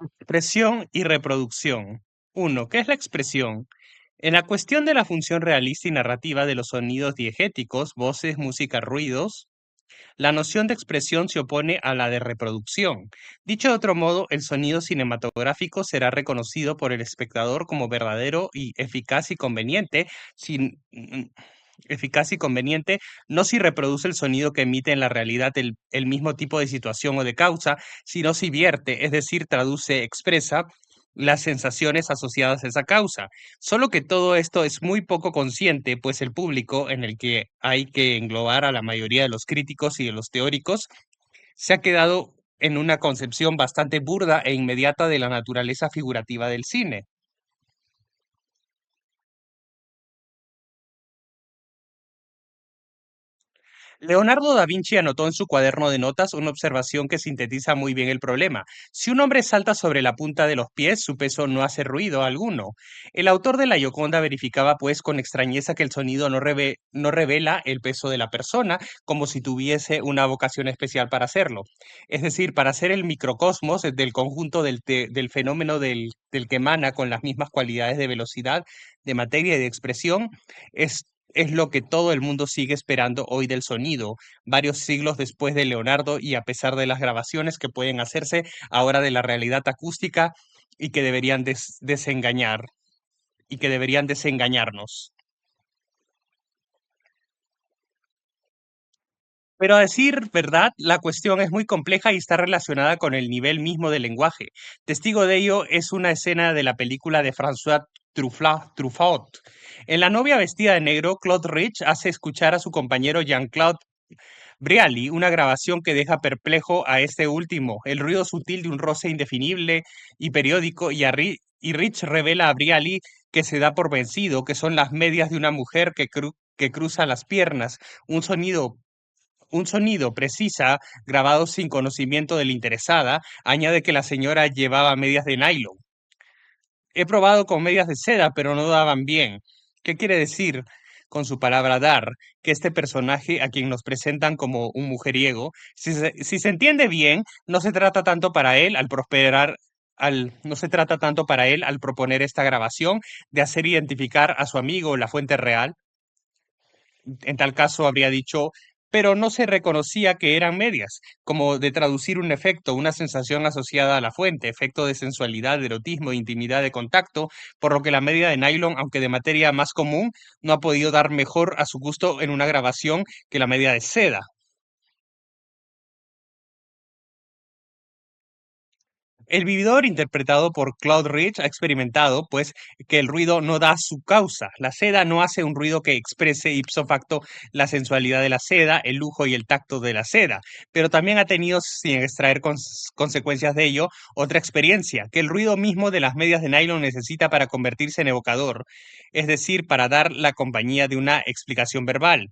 Expresión y reproducción. 1. ¿Qué es la expresión? En la cuestión de la función realista y narrativa de los sonidos diegéticos, voces, música, ruidos, la noción de expresión se opone a la de reproducción. Dicho de otro modo, el sonido cinematográfico será reconocido por el espectador como verdadero y eficaz y conveniente, eficaz y conveniente, no si reproduce el sonido que emite en la realidad el mismo tipo de situación o de causa, sino si vierte, es decir, traduce, expresa las sensaciones asociadas a esa causa. Solo que todo esto es muy poco consciente, pues el público, en el que hay que englobar a la mayoría de los críticos y de los teóricos, se ha quedado en una concepción bastante burda e inmediata de la naturaleza figurativa del cine. Leonardo da Vinci anotó en su cuaderno de notas una observación que sintetiza muy bien el problema. Si un hombre salta sobre la punta de los pies, su peso no hace ruido alguno. El autor de la Gioconda verificaba pues con extrañeza que el sonido no revela el peso de la persona, como si tuviese una vocación especial para hacerlo. Es decir, para hacer el microcosmos del conjunto del fenómeno del que emana con las mismas cualidades de velocidad, de materia y de expresión, es lo que todo el mundo sigue esperando hoy del sonido, varios siglos después de Leonardo y a pesar de las grabaciones que pueden hacerse ahora de la realidad acústica y que deberían desengañar y que deberían desengañarnos. Pero a decir verdad, la cuestión es muy compleja y está relacionada con el nivel mismo del lenguaje. Testigo de ello es una escena de la película de François Truffaut. En La novia vestida de negro, Claude Rich hace escuchar a su compañero Jean-Claude Brialy, una grabación que deja perplejo a este último, el ruido sutil de un roce indefinible y periódico, y Rich revela a Brialy que se da por vencido, que son las medias de una mujer que cruza las piernas, un sonido un sonido precisa, grabado sin conocimiento de la interesada, añade que la señora llevaba medias de nylon. He probado con medias de seda, pero no daban bien. ¿Qué quiere decir con su palabra dar? Que este personaje, a quien nos presentan como un mujeriego, si se entiende bien, no se trata tanto para él al prosperar. No se trata tanto para él al proponer esta grabación de hacer identificar a su amigo la fuente real. En tal caso habría dicho, pero no se reconocía que eran medias, como de traducir un efecto, una sensación asociada a la fuente, efecto de sensualidad, de erotismo, de intimidad, de contacto, por lo que la media de nylon, aunque de materia más común, no ha podido dar mejor a su gusto en una grabación que la media de seda. El vividor, interpretado por Claude Rich, ha experimentado, pues, que el ruido no da su causa. La seda no hace un ruido que exprese ipso facto la sensualidad de la seda, el lujo y el tacto de la seda, pero también ha tenido, sin extraer consecuencias de ello, otra experiencia, que el ruido mismo de las medias de nylon necesita para convertirse en evocador, es decir, para dar la compañía de una explicación verbal.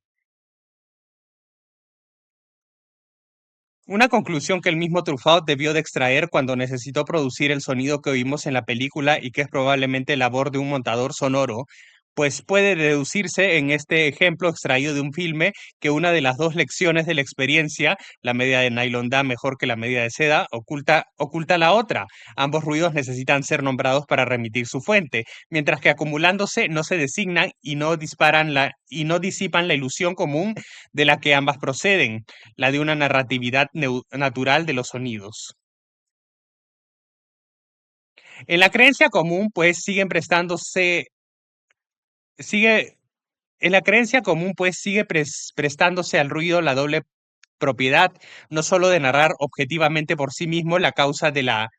Una conclusión que el mismo Truffaut debió de extraer cuando necesitó producir el sonido que oímos en la película y que es probablemente labor de un montador sonoro, pues puede deducirse en este ejemplo extraído de un filme que una de las dos lecciones de la experiencia, la media de nylon da mejor que la media de seda, oculta la otra. Ambos ruidos necesitan ser nombrados para remitir su fuente, mientras que acumulándose no se designan y no disipan la ilusión común de la que ambas proceden, la de una narratividad natural de los sonidos. En la creencia común, pues, sigue, en la creencia común, pues, sigue prestándose al ruido la doble propiedad, no solo de narrar objetivamente por sí mismo la causa de la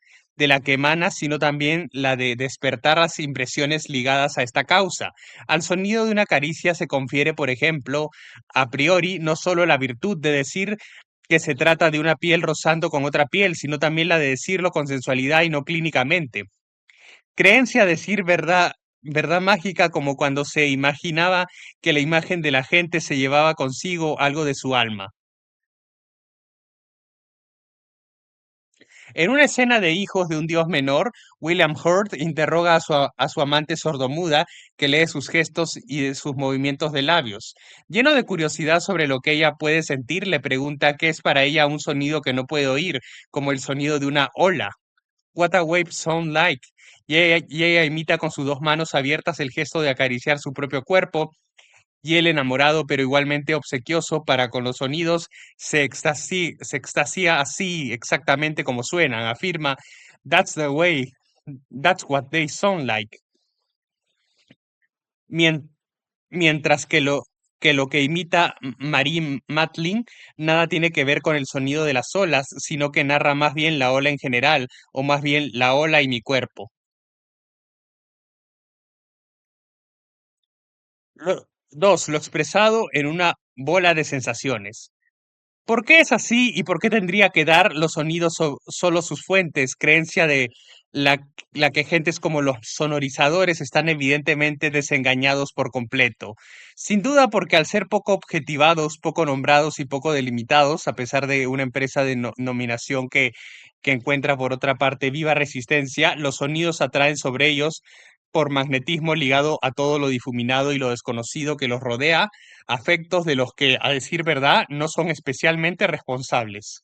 que emana, sino también la de despertar las impresiones ligadas a esta causa. Al sonido de una caricia se confiere, por ejemplo, a priori, no solo la virtud de decir que se trata de una piel rozando con otra piel, sino también la de decirlo con sensualidad y no clínicamente. Creencia decir verdad, verdad mágica como cuando se imaginaba que la imagen de la gente se llevaba consigo algo de su alma. En una escena de Hijos de un Dios menor, William Hurt interroga a su amante sordomuda que lee sus gestos y de sus movimientos de labios. Lleno de curiosidad sobre lo que ella puede sentir, le pregunta qué es para ella un sonido que no puede oír, como el sonido de una ola. What a wave sound like. Y ella imita con sus dos manos abiertas el gesto de acariciar su propio cuerpo, y él enamorado pero igualmente obsequioso para con los sonidos, se extasía así exactamente como suenan, afirma, That's the way, that's what they sound like. Mien- Mientras que lo que imita Marie Matlin nada tiene que ver con el sonido de las olas, sino que narra más bien la ola en general, o más bien la ola y mi cuerpo. Dos, lo expresado en una bola de sensaciones. ¿Por qué es así y por qué tendría que dar los sonidos solo sus fuentes? Creencia de la, la que gentes como los sonorizadores están evidentemente desengañados por completo. Sin duda porque al ser poco objetivados, poco nombrados y poco delimitados, a pesar de una empresa de nominación que encuentra por otra parte viva resistencia, los sonidos atraen sobre ellos por magnetismo ligado a todo lo difuminado y lo desconocido que los rodea, afectos de los que, a decir verdad, no son especialmente responsables.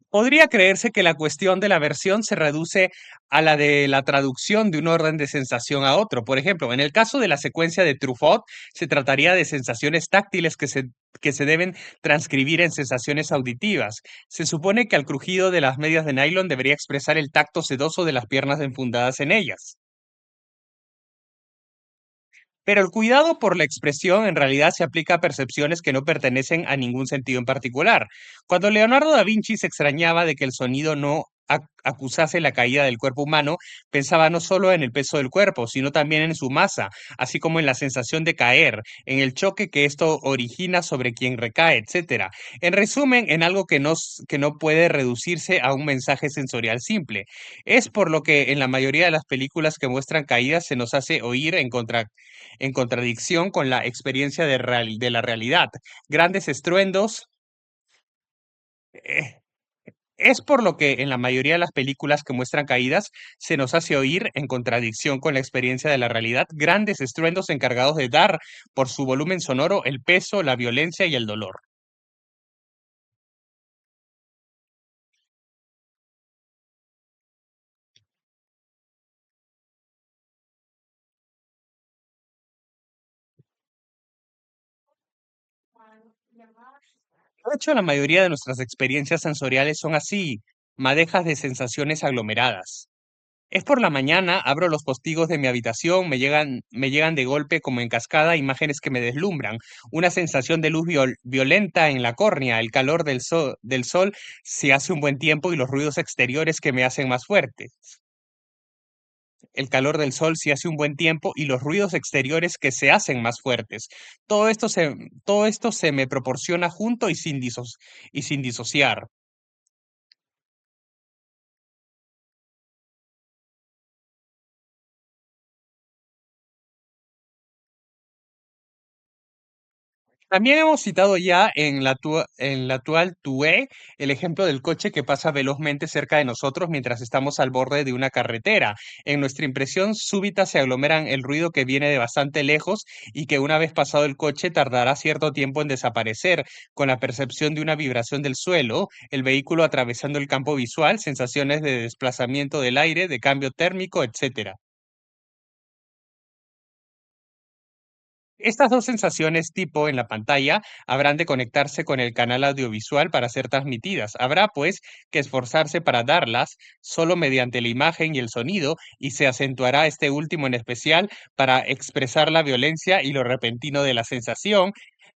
Podría creerse que la cuestión de la versión se reduce a la de la traducción de un orden de sensación a otro. Por ejemplo, en el caso de la secuencia de Truffaut, se trataría de sensaciones táctiles que se deben transcribir en sensaciones auditivas. Se supone que al crujido de las medias de nylon debería expresar el tacto sedoso de las piernas enfundadas en ellas. Pero el cuidado por la expresión en realidad se aplica a percepciones que no pertenecen a ningún sentido en particular. Cuando Leonardo da Vinci se extrañaba de que el sonido no acusase la caída del cuerpo humano, pensaba no solo en el peso del cuerpo, sino también en su masa, así como en la sensación de caer, en el choque que esto origina sobre quien recae, etcétera. En resumen, en algo que no puede reducirse a un mensaje sensorial simple. Es por lo que en la mayoría de las películas que muestran caídas se nos hace oír en contradicción con la experiencia de la realidad. Grandes estruendos. eh, es por lo que en la mayoría de las películas que muestran caídas se nos hace oír, en contradicción con la experiencia de la realidad, grandes estruendos encargados de dar, por su volumen sonoro, el peso, la violencia y el dolor. De hecho, la mayoría de nuestras experiencias sensoriales son así, madejas de sensaciones aglomeradas. Es por la mañana, abro los postigos de mi habitación, me llegan de golpe como en cascada imágenes que me deslumbran, una sensación de luz violenta en la córnea, el calor del sol si hace un buen tiempo y los ruidos exteriores que me hacen más fuerte. El calor del sol si hace un buen tiempo y los ruidos exteriores que se hacen más fuertes. Todo esto se, todo esto se me proporciona junto y sin disociar. También hemos citado ya en la actual TUE el ejemplo del coche que pasa velozmente cerca de nosotros mientras estamos al borde de una carretera. En nuestra impresión súbita se aglomeran el ruido que viene de bastante lejos y que una vez pasado el coche tardará cierto tiempo en desaparecer, con la percepción de una vibración del suelo, el vehículo atravesando el campo visual, sensaciones de desplazamiento del aire, de cambio térmico, etcétera. Estas dos sensaciones tipo en la pantalla habrán de conectarse con el canal audiovisual para ser transmitidas. Habrá, pues, que esforzarse para darlas solo mediante la imagen y el sonido, y se acentuará este último en especial para expresar la violencia y lo repentino de la sensación,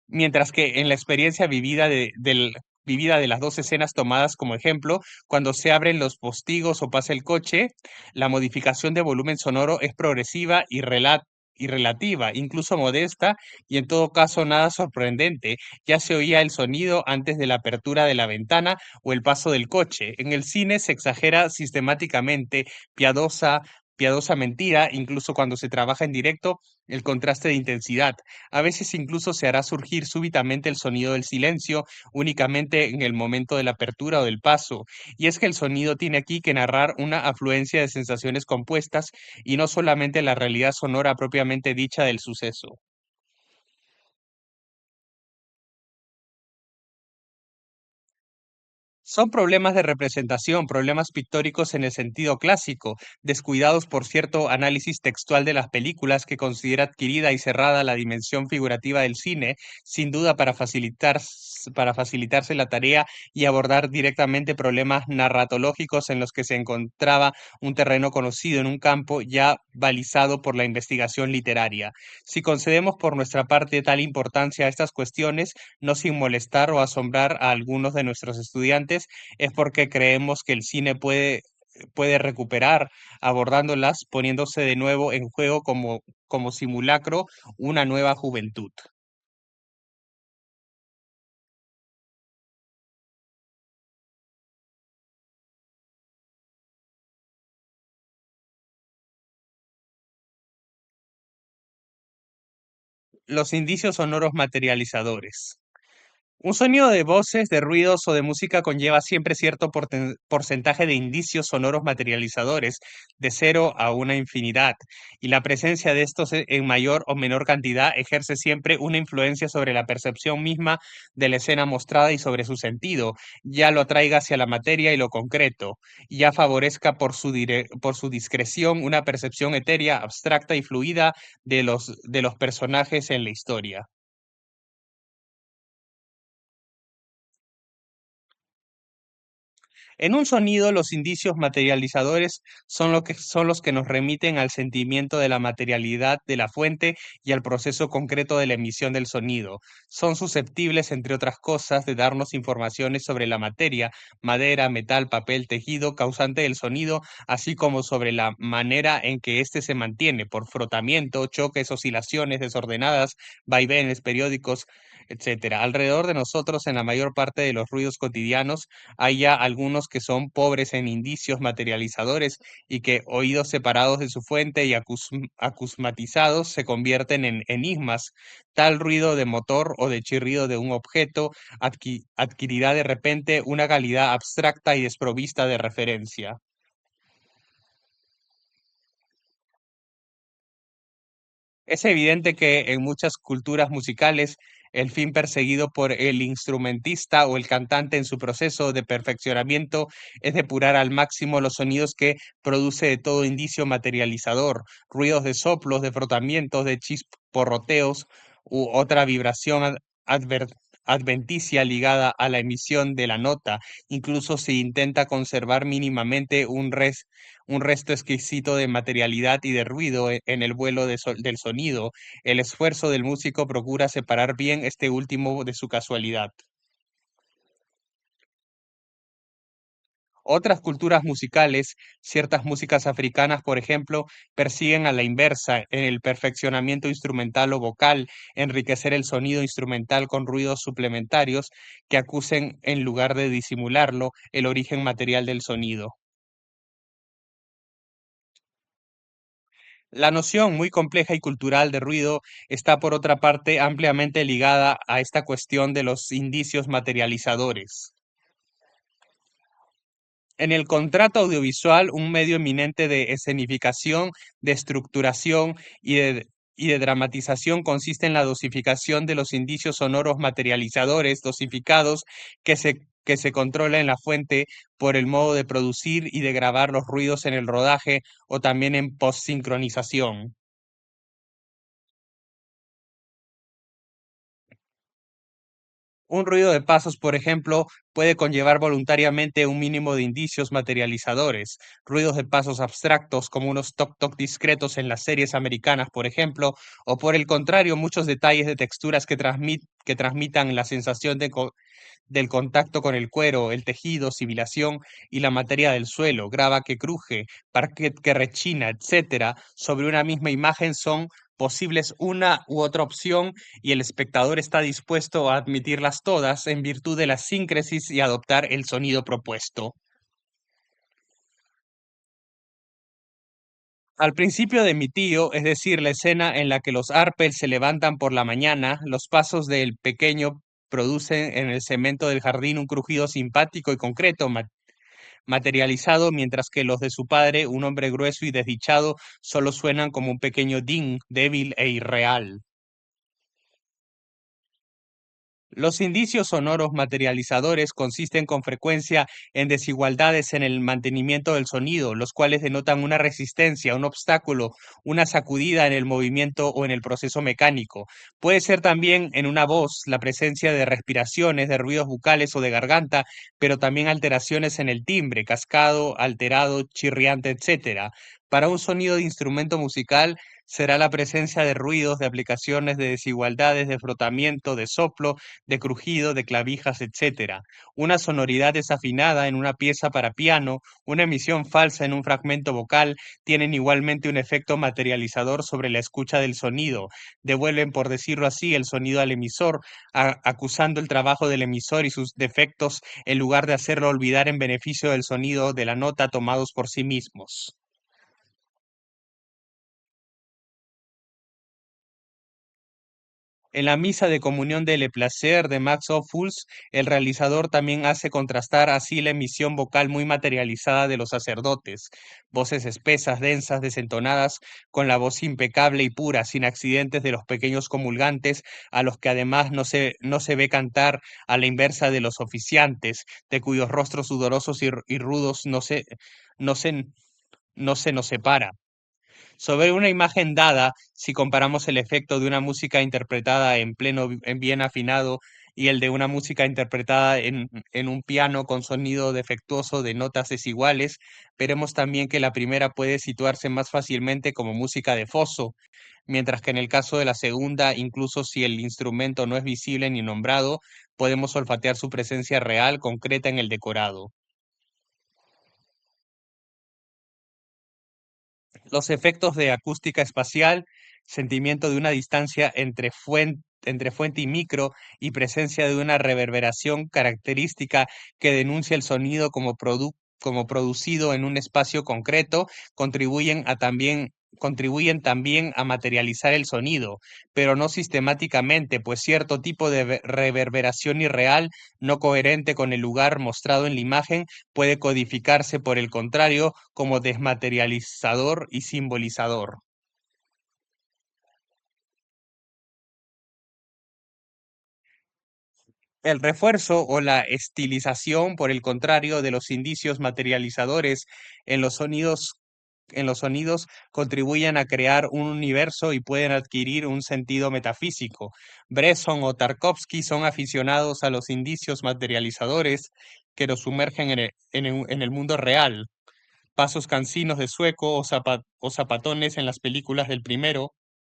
mientras que en la experiencia vivida de las dos escenas tomadas como ejemplo, cuando se abren los postigos o pasa el coche, la modificación de volumen sonoro es progresiva y relativa, incluso modesta, y en todo caso nada sorprendente. Ya se oía el sonido antes de la apertura de la ventana o el paso del coche. En el cine se exagera sistemáticamente, piadosa, piadosa mentira, incluso cuando se trabaja en directo, el contraste de intensidad. A veces incluso se hará surgir súbitamente el sonido del silencio, únicamente en el momento de la apertura o del paso. Y es que el sonido tiene aquí que narrar una afluencia de sensaciones compuestas y no solamente la realidad sonora propiamente dicha del suceso. Son problemas de representación, problemas pictóricos en el sentido clásico, descuidados por cierto análisis textual de las películas que considera adquirida y cerrada la dimensión figurativa del cine, sin duda para facilitarse la tarea y abordar directamente problemas narratológicos en los que se encontraba un terreno conocido en un campo ya balizado por la investigación literaria. Si concedemos por nuestra parte tal importancia a estas cuestiones, no sin molestar o asombrar a algunos de nuestros estudiantes, es porque creemos que el cine puede recuperar abordándolas, poniéndose de nuevo en juego como simulacro una nueva juventud. Los indicios sonoros materializadores. Un sonido de voces, de ruidos o de música conlleva siempre cierto porcentaje de indicios sonoros materializadores, de cero a una infinidad, y la presencia de estos en mayor o menor cantidad ejerce siempre una influencia sobre la percepción misma de la escena mostrada y sobre su sentido, ya lo atraiga hacia la materia y lo concreto, y ya favorezca por su discreción una percepción etérea, abstracta y fluida de los personajes en la historia. En un sonido, los indicios materializadores son los que nos remiten al sentimiento de la materialidad de la fuente y al proceso concreto de la emisión del sonido. Son susceptibles, entre otras cosas, de darnos informaciones sobre la materia, madera, metal, papel, tejido, causante del sonido, así como sobre la manera en que éste se mantiene por frotamiento, choques, oscilaciones desordenadas, vaivenes periódicos, etcétera. Alrededor de nosotros, en la mayor parte de los ruidos cotidianos, hay ya algunos que son pobres en indicios materializadores y que, oídos separados de su fuente y acusmatizados, se convierten en enigmas. Tal ruido de motor o de chirrido de un objeto adquirirá de repente una calidad abstracta y desprovista de referencia. Es evidente que en muchas culturas musicales el fin perseguido por el instrumentista o el cantante en su proceso de perfeccionamiento es depurar al máximo los sonidos que produce de todo indicio materializador, ruidos de soplos, de frotamientos, de chisporroteos u otra vibración adventicia ligada a la emisión de la nota. Incluso si intenta conservar mínimamente un resto exquisito de materialidad y de ruido en el vuelo del sonido. El esfuerzo del músico procura separar bien este último de su casualidad. Otras culturas musicales, ciertas músicas africanas, por ejemplo, persiguen a la inversa en el perfeccionamiento instrumental o vocal, enriquecer el sonido instrumental con ruidos suplementarios que acusen, en lugar de disimularlo, el origen material del sonido. La noción muy compleja y cultural de ruido está, por otra parte, ampliamente ligada a esta cuestión de los indicios materializadores. En el contrato audiovisual, un medio eminente de escenificación, de estructuración y de dramatización consiste en la dosificación de los indicios sonoros materializadores dosificados que se controla en la fuente por el modo de producir y de grabar los ruidos en el rodaje o también en postsincronización. Un ruido de pasos, por ejemplo, puede conllevar voluntariamente un mínimo de indicios materializadores, ruidos de pasos abstractos como unos toc-toc discretos en las series americanas, por ejemplo, o por el contrario, muchos detalles de texturas que transmitan la sensación del contacto con el cuero, el tejido, sibilación y la materia del suelo, grava que cruje, parquet que rechina, etcétera, sobre una misma imagen son posibles una u otra opción y el espectador está dispuesto a admitirlas todas en virtud de la síncresis y adoptar el sonido propuesto. Al principio de mi tío, es decir, la escena en la que los Arpels se levantan por la mañana, los pasos del pequeño producen en el cemento del jardín un crujido simpático y concreto, materializado, mientras que los de su padre, un hombre grueso y desdichado, solo suenan como un pequeño ding, débil e irreal. Los indicios sonoros materializadores consisten con frecuencia en desigualdades en el mantenimiento del sonido, los cuales denotan una resistencia, un obstáculo, una sacudida en el movimiento o en el proceso mecánico. Puede ser también en una voz la presencia de respiraciones, de ruidos bucales o de garganta, pero también alteraciones en el timbre, cascado, alterado, chirriante, etcétera. Para un sonido de instrumento musical será la presencia de ruidos, de aplicaciones, de desigualdades, de frotamiento, de soplo, de crujido, de clavijas, etcétera. Una sonoridad desafinada en una pieza para piano, una emisión falsa en un fragmento vocal, tienen igualmente un efecto materializador sobre la escucha del sonido. Devuelven, por decirlo así, el sonido al emisor, acusando el trabajo del emisor y sus defectos en lugar de hacerlo olvidar en beneficio del sonido de la nota tomados por sí mismos. En la misa de comunión de Le Placer de Max Ophuls, el realizador también hace contrastar así la emisión vocal muy materializada de los sacerdotes, voces espesas, densas, desentonadas, con la voz impecable y pura, sin accidentes de los pequeños comulgantes, a los que además no se ve cantar a la inversa de los oficiantes, de cuyos rostros sudorosos y rudos no se, no se nos separa. Sobre una imagen dada, si comparamos el efecto de una música interpretada en en bien afinado y el de una música interpretada en un piano con sonido defectuoso de notas desiguales, veremos también que la primera puede situarse más fácilmente como música de foso, mientras que en el caso de la segunda, incluso si el instrumento no es visible ni nombrado, podemos olfatear su presencia real, concreta en el decorado. Los efectos de acústica espacial, sentimiento de una distancia entre fuente y micro y presencia de una reverberación característica que denuncia el sonido como producido en un espacio concreto, contribuyen también a materializar el sonido, pero no sistemáticamente, pues cierto tipo de reverberación irreal, no coherente con el lugar mostrado en la imagen, puede codificarse, por el contrario, como desmaterializador y simbolizador. El refuerzo o la estilización, por el contrario, de los indicios materializadores en los sonidos contribuyen a crear un universo y pueden adquirir un sentido metafísico. Bresson o Tarkovsky son aficionados a los indicios materializadores que los sumergen en el mundo real. Pasos cansinos de Sueco o zapatones en las películas del primero,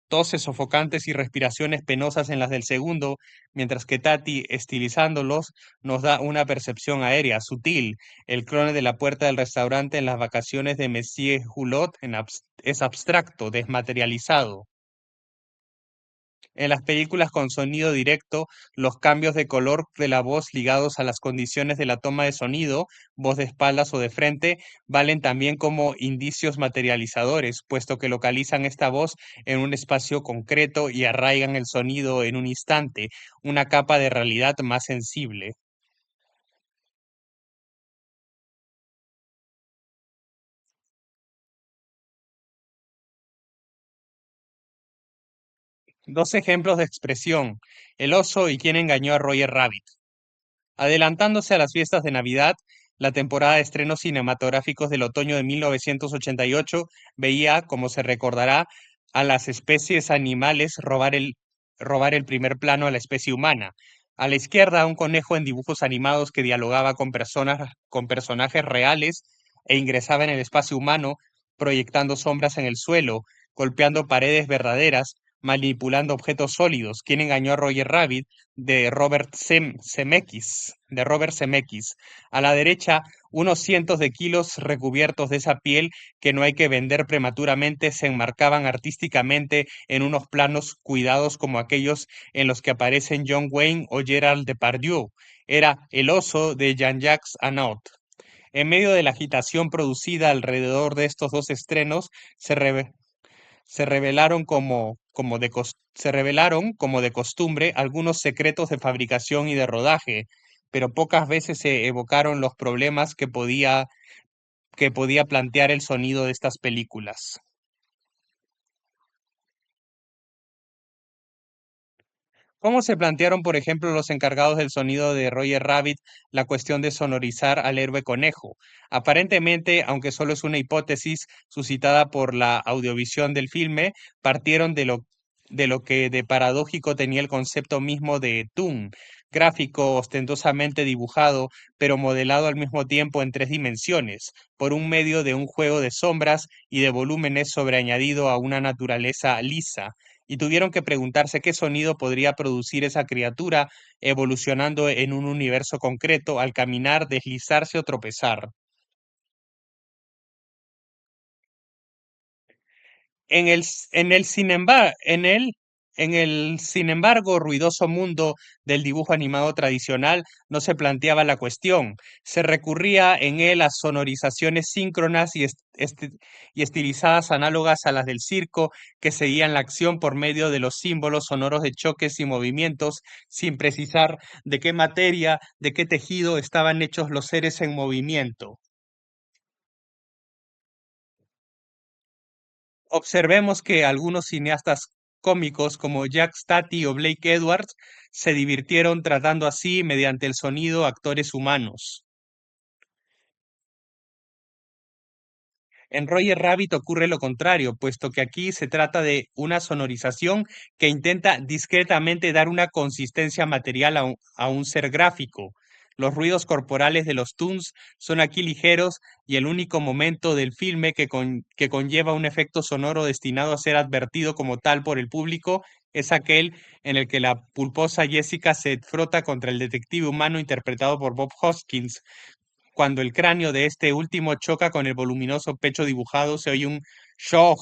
toses sofocantes y respiraciones penosas en las del segundo, mientras que Tati, estilizándolos, nos da una percepción aérea, sutil. El clone de la puerta del restaurante en las vacaciones de Monsieur Hulot es abstracto, desmaterializado. En las películas con sonido directo, los cambios de color de la voz ligados a las condiciones de la toma de sonido, voz de espaldas o de frente, valen también como indicios materializadores, puesto que localizan esta voz en un espacio concreto y arraigan el sonido en un instante, una capa de realidad más sensible. Dos ejemplos de expresión: el oso y quien engañó a Roger Rabbit. Adelantándose a las fiestas de Navidad, la temporada de estrenos cinematográficos del otoño de 1988 veía, como se recordará, a las especies animales robar el primer plano a la especie humana. A la izquierda, un conejo en dibujos animados que dialogaba con personajes reales e ingresaba en el espacio humano, proyectando sombras en el suelo, golpeando paredes verdaderas, manipulando objetos sólidos. ¿Quién engañó a Roger Rabbit? De Robert Zemeckis. A la derecha, unos cientos de kilos recubiertos de esa piel que no hay que vender prematuramente se enmarcaban artísticamente en unos planos cuidados como aquellos en los que aparecen John Wayne o Gerald Depardieu. Era El oso de Jean-Jacques Annaud. En medio de la agitación producida alrededor de estos dos estrenos, se, reve- se revelaron, como de costumbre, algunos secretos de fabricación y de rodaje, pero pocas veces se evocaron los problemas que podía plantear el sonido de estas películas. ¿Cómo se plantearon, por ejemplo, los encargados del sonido de Roger Rabbit la cuestión de sonorizar al héroe conejo? Aparentemente, aunque solo es una hipótesis suscitada por la audiovisión del filme, partieron de lo que de paradójico tenía el concepto mismo de Toon, gráfico ostentosamente dibujado, pero modelado al mismo tiempo en tres dimensiones, por un medio de un juego de sombras y de volúmenes sobreañadido a una naturaleza lisa y tuvieron que preguntarse qué sonido podría producir esa criatura evolucionando en un universo concreto al caminar, deslizarse o tropezar. En el, sin embargo, ruidoso mundo del dibujo animado tradicional no se planteaba la cuestión. Se recurría en él a sonorizaciones síncronas y estilizadas análogas a las del circo que seguían la acción por medio de los símbolos sonoros de choques y movimientos, sin precisar de qué materia, de qué tejido estaban hechos los seres en movimiento. Observemos que algunos cineastas cómicos como Jack Stati o Blake Edwards se divirtieron tratando así, mediante el sonido, actores humanos. En Roger Rabbit ocurre lo contrario, puesto que aquí se trata de una sonorización que intenta discretamente dar una consistencia material a un ser gráfico. Los ruidos corporales de los Toons son aquí ligeros y el único momento del filme que conlleva un efecto sonoro destinado a ser advertido como tal por el público es aquel en el que la pulposa Jessica se frota contra el detective humano interpretado por Bob Hoskins. Cuando el cráneo de este último choca con el voluminoso pecho dibujado, se oye un shock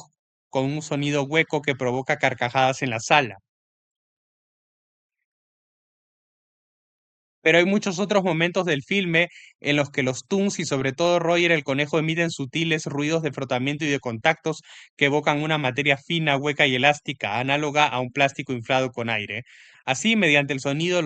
con un sonido hueco que provoca carcajadas en la sala. Pero hay muchos otros momentos del filme en los que los Toons y sobre todo Roger el conejo emiten sutiles ruidos de frotamiento y de contactos que evocan una materia fina, hueca y elástica, análoga a un plástico inflado con aire. Así, mediante el sonido,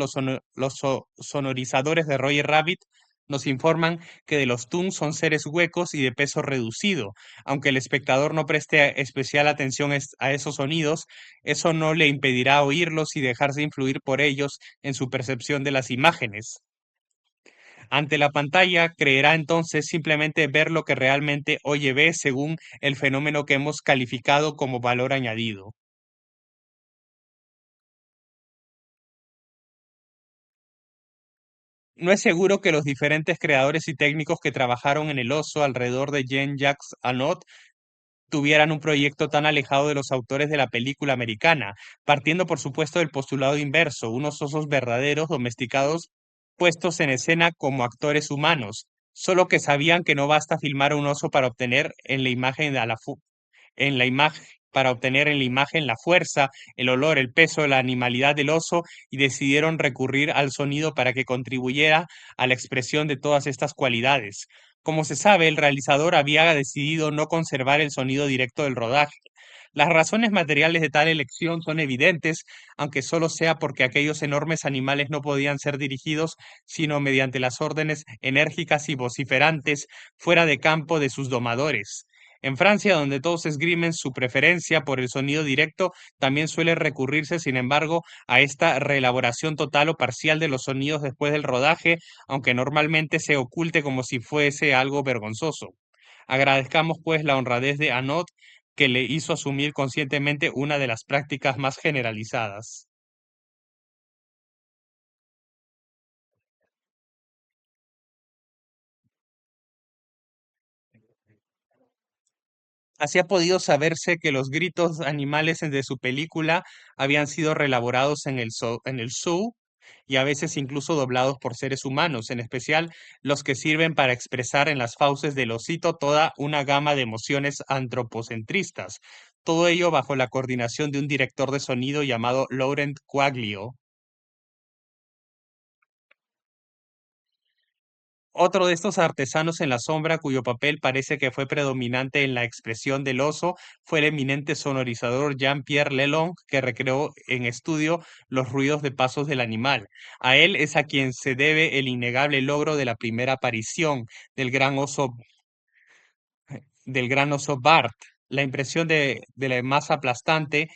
sonorizadores de Roger Rabbit nos informan que de los Toons son seres huecos y de peso reducido. Aunque el espectador no preste especial atención a esos sonidos, eso no le impedirá oírlos y dejarse influir por ellos en su percepción de las imágenes. Ante la pantalla, creerá entonces simplemente ver lo que realmente oye ve según el fenómeno que hemos calificado como valor añadido. No es seguro que los diferentes creadores y técnicos que trabajaron en el oso alrededor de Jean-Jacques Anot tuvieran un proyecto tan alejado de los autores de la película americana, partiendo por supuesto del postulado inverso, unos osos verdaderos, domesticados, puestos en escena como actores humanos, solo que sabían que no basta filmar a un oso para obtener en la imagen en la imagen para obtener en la imagen la fuerza, el olor, el peso, la animalidad del oso y decidieron recurrir al sonido para que contribuyera a la expresión de todas estas cualidades. Como se sabe, el realizador había decidido no conservar el sonido directo del rodaje. Las razones materiales de tal elección son evidentes, aunque solo sea porque aquellos enormes animales no podían ser dirigidos sino mediante las órdenes enérgicas y vociferantes fuera de campo de sus domadores. En Francia, donde todos esgrimen su preferencia por el sonido directo, también suele recurrirse, sin embargo, a esta reelaboración total o parcial de los sonidos después del rodaje, aunque normalmente se oculte como si fuese algo vergonzoso. Agradezcamos pues la honradez de Anot que le hizo asumir conscientemente una de las prácticas más generalizadas. Así ha podido saberse que los gritos animales de su película habían sido reelaborados en el zoo y a veces incluso doblados por seres humanos, en especial los que sirven para expresar en las fauces del osito toda una gama de emociones antropocentristas. Todo ello bajo la coordinación de un director de sonido llamado Laurent Quaglio. Otro de estos artesanos en la sombra, cuyo papel parece que fue predominante en la expresión del oso, fue el eminente sonorizador Jean-Pierre Lelong, que recreó en estudio los ruidos de pasos del animal. A él es a quien se debe el innegable logro de la primera aparición del gran oso, del gran oso Bart. La impresión de la masa aplastante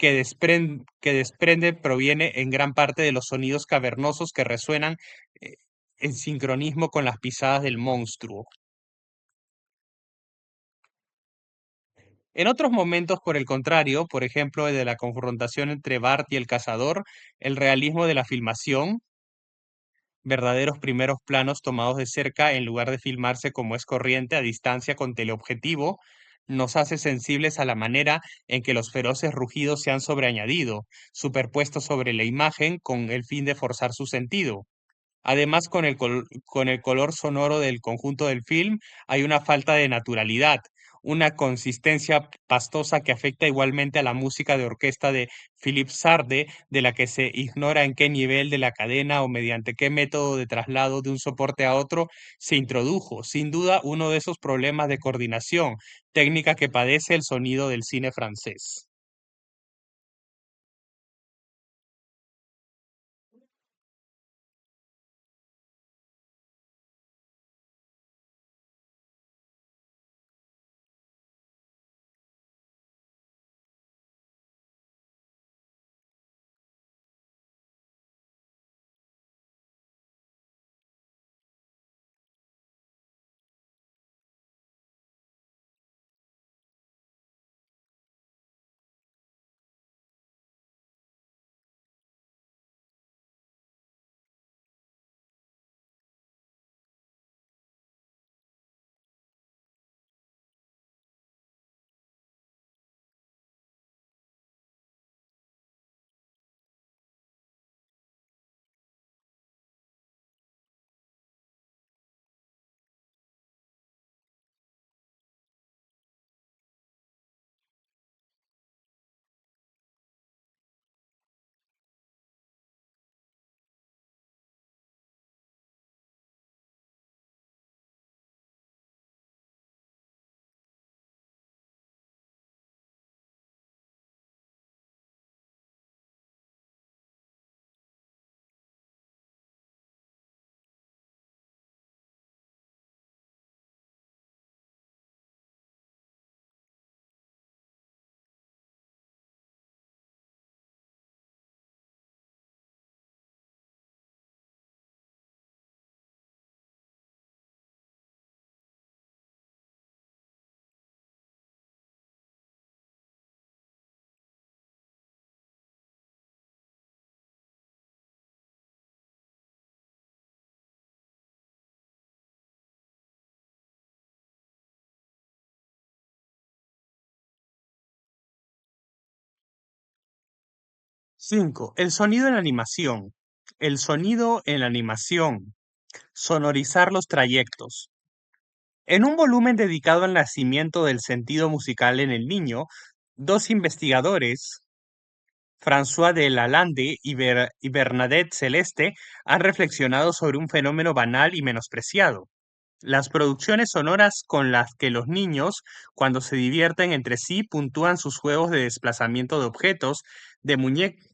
que desprende proviene en gran parte de los sonidos cavernosos que resuenan eh, en sincronismo con las pisadas del monstruo. En otros momentos, por el contrario, por ejemplo, el de la confrontación entre Bart y el cazador, el realismo de la filmación, verdaderos primeros planos tomados de cerca en lugar de filmarse como es corriente a distancia con teleobjetivo, nos hace sensibles a la manera en que los feroces rugidos se han sobreañadido, superpuestos sobre la imagen con el fin de forzar su sentido. Además, con el color sonoro del conjunto del film hay una falta de naturalidad, una consistencia pastosa que afecta igualmente a la música de orquesta de Philip Sarde, de la que se ignora en qué nivel de la cadena o mediante qué método de traslado de un soporte a otro se introdujo. Sin duda, uno de esos problemas de coordinación técnica que padece el sonido del cine francés. 5. El sonido en la animación. El sonido en la animación. Sonorizar los trayectos. En un volumen dedicado al nacimiento del sentido musical en el niño, dos investigadores, François de Lalande y Bernadette Celeste, han reflexionado sobre un fenómeno banal y menospreciado. Las producciones sonoras con las que los niños, cuando se divierten entre sí, puntúan sus juegos de desplazamiento de objetos, de muñecas.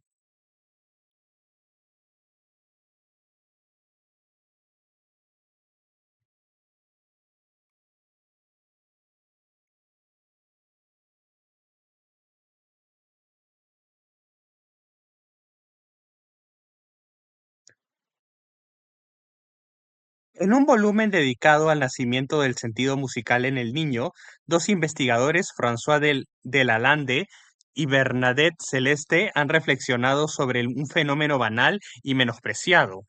En un volumen dedicado al nacimiento del sentido musical en el niño, dos investigadores, de Lalande y Bernadette Celeste, han reflexionado sobre un fenómeno banal y menospreciado.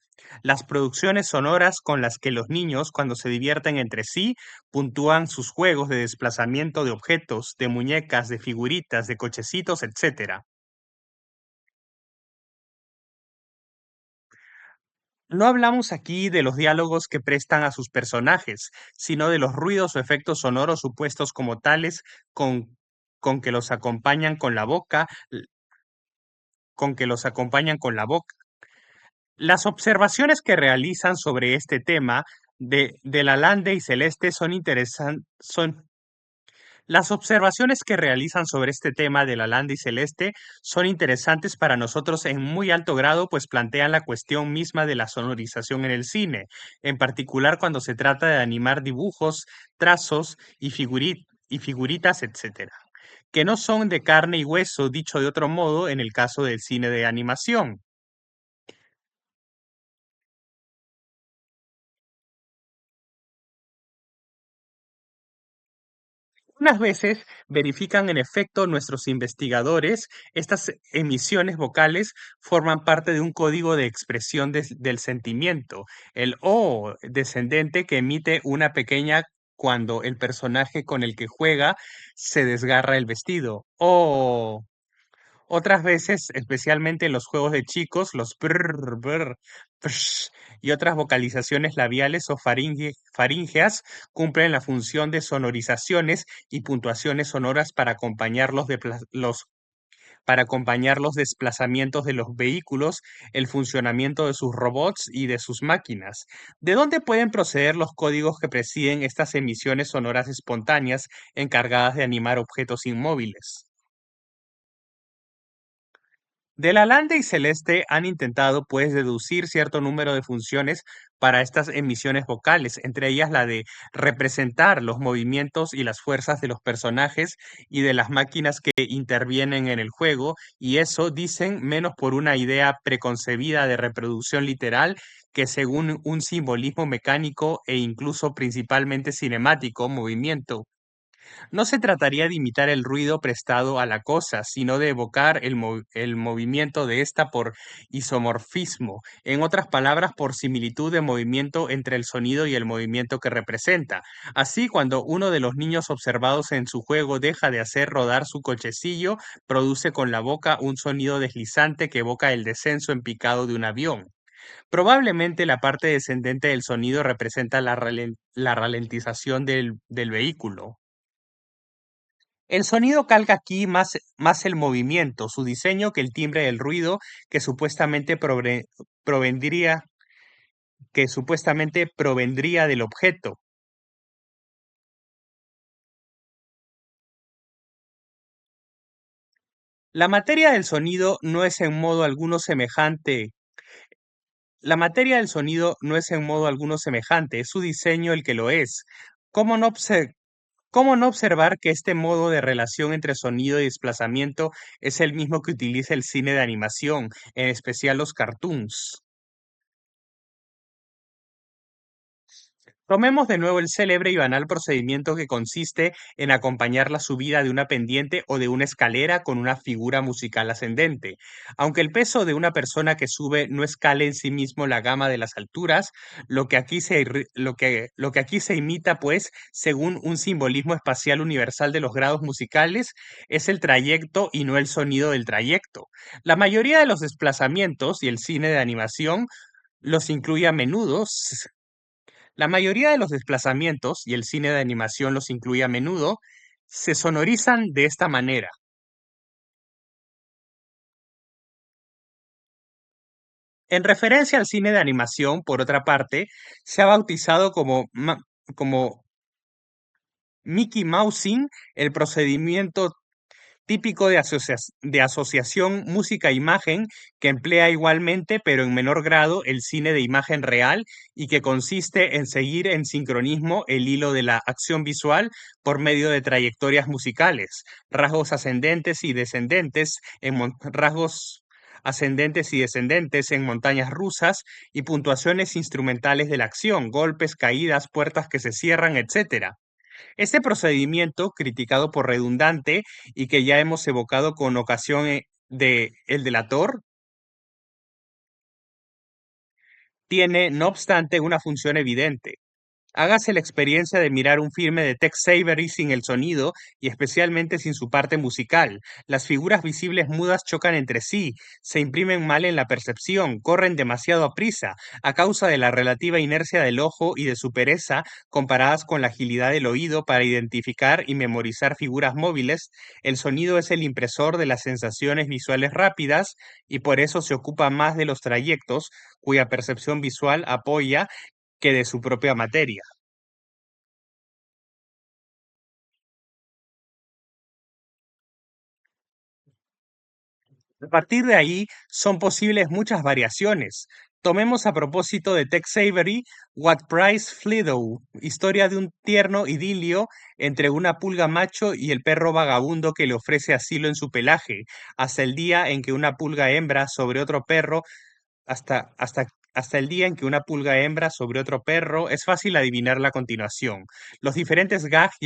Las producciones sonoras con las que los niños, cuando se divierten entre sí, puntúan sus juegos de desplazamiento de objetos, de muñecas, de figuritas, de cochecitos, etc. No hablamos aquí de los diálogos que prestan a sus personajes, sino de los ruidos o efectos sonoros supuestos como tales con, con que los acompañan con la boca, con que los acompañan con la boca. Las observaciones que realizan sobre este tema de Lalande y Celeste las observaciones que realizan sobre este tema de la Landa y Celeste son interesantes para nosotros en muy alto grado, pues plantean la cuestión misma de la sonorización en el cine, en particular cuando se trata de animar dibujos, trazos y figuritas, etcétera. que no son de carne y hueso, dicho de otro modo, en el caso del cine de animación. Unas veces verifican en efecto nuestros investigadores, estas emisiones vocales forman parte de un código de expresión del sentimiento, el O descendente que emite una pequeña cuando el personaje con el que juega se desgarra el vestido. O otras veces, especialmente en los juegos de chicos, los brr, brr, psh, y otras vocalizaciones labiales o faríngeas cumplen la función de sonorizaciones y puntuaciones sonoras para acompañar los desplazamientos de los vehículos, el funcionamiento de sus robots y de sus máquinas. ¿De dónde pueden proceder los códigos que presiden estas emisiones sonoras espontáneas encargadas de animar objetos inmóviles? De la lambda y celeste han intentado, pues, deducir cierto número de funciones para estas emisiones vocales, entre ellas la de representar los movimientos y las fuerzas de los personajes y de las máquinas que intervienen en el juego, y eso, dicen, menos por una idea preconcebida de reproducción literal que según un simbolismo mecánico e incluso principalmente cinemático, movimiento. No se trataría de imitar el ruido prestado a la cosa, sino de evocar el movimiento de ésta por isomorfismo, en otras palabras, por similitud de movimiento entre el sonido y el movimiento que representa. Así, cuando uno de los niños observados en su juego deja de hacer rodar su cochecillo, produce con la boca un sonido deslizante que evoca el descenso en picado de un avión. Probablemente la parte descendente del sonido representa la ralentización del vehículo. El sonido calca aquí más el movimiento, su diseño que el timbre del ruido que provendría, que supuestamente provendría del objeto. La materia del sonido no es en modo alguno semejante. La materia del sonido no es en modo alguno semejante, es su diseño el que lo es. ¿Cómo no cómo no observar que este modo de relación entre sonido y desplazamiento es el mismo que utiliza el cine de animación, en especial los cartoons? Tomemos de nuevo el célebre y banal procedimiento que consiste en acompañar la subida de una pendiente o de una escalera con una figura musical ascendente. Aunque el peso de una persona que sube no escale en sí mismo la gama de las alturas, lo que aquí se imita, pues, según un simbolismo espacial universal de los grados musicales, es el trayecto y no el sonido del trayecto. La mayoría de los desplazamientos y el cine de animación los incluye a menudo. La mayoría de los desplazamientos, y el cine de animación los incluye a menudo, se sonorizan de esta manera. En referencia al cine de animación, por otra parte, se ha bautizado como Mickey Mousing el procedimiento típico de asociación música-imagen que emplea igualmente, pero en menor grado, el cine de imagen real y que consiste en seguir en sincronismo el hilo de la acción visual por medio de trayectorias musicales, rasgos ascendentes y descendentes rasgos ascendentes y descendentes en montañas rusas y puntuaciones instrumentales de la acción, golpes, caídas, puertas que se cierran, etcétera. Este procedimiento, criticado por redundante y que ya hemos evocado con ocasión de El delator, tiene, no obstante, una función evidente. Hágase la experiencia de mirar un filme de Tex Avery sin el sonido y especialmente sin su parte musical. Las figuras visibles mudas chocan entre sí, se imprimen mal en la percepción, corren demasiado a prisa, a causa de la relativa inercia del ojo y de su pereza comparadas con la agilidad del oído para identificar y memorizar figuras móviles. El sonido es el impresor de las sensaciones visuales rápidas y por eso se ocupa más de los trayectos cuya percepción visual apoya que de su propia materia. A partir de ahí son posibles muchas variaciones. Tomemos a propósito de Tex Avery, What Price Fleedow, historia de un tierno idilio entre una pulga macho y el perro vagabundo que le ofrece asilo en su pelaje, hasta el día en que una pulga hembra sobre otro perro hasta el día en que una pulga hembra sobre otro perro, es fácil adivinarla a continuación. Los diferentes gags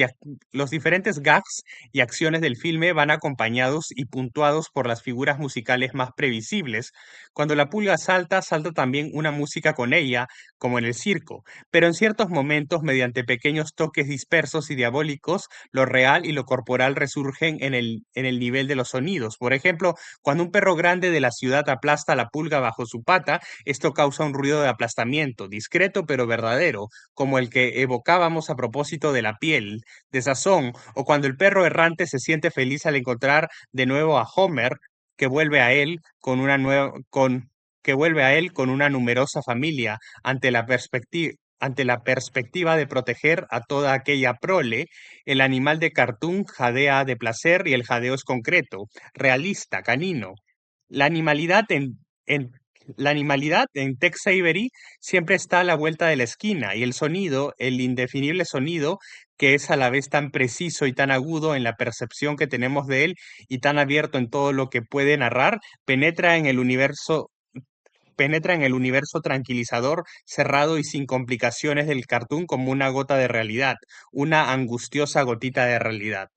y acciones del filme van acompañados y puntuados por las figuras musicales más previsibles. Cuando la pulga salta, salta también una música con ella, como en el circo, pero en ciertos momentos, mediante pequeños toques dispersos y diabólicos, lo real y lo corporal resurgen en el nivel de los sonidos. Por ejemplo, cuando un perro grande de la ciudad aplasta a la pulga bajo su pata, esto causa un ruido de aplastamiento, discreto pero verdadero, como el que evocábamos a propósito de la piel, de sazón, o cuando el perro errante se siente feliz al encontrar de nuevo a Homer, que vuelve a él con una nueva, con, que vuelve a él con una numerosa familia, ante la perspectiva de proteger a toda aquella prole. El animal de cartoon jadea de placer y el jadeo es concreto, realista, canino. La animalidad en, la animalidad en Tex Avery siempre está a la vuelta de la esquina y el sonido, el indefinible sonido, que es a la vez tan preciso y tan agudo en la percepción que tenemos de él y tan abierto en todo lo que puede narrar, penetra en el universo tranquilizador, cerrado y sin complicaciones del cartoon como una gota de realidad, una angustiosa gotita de realidad.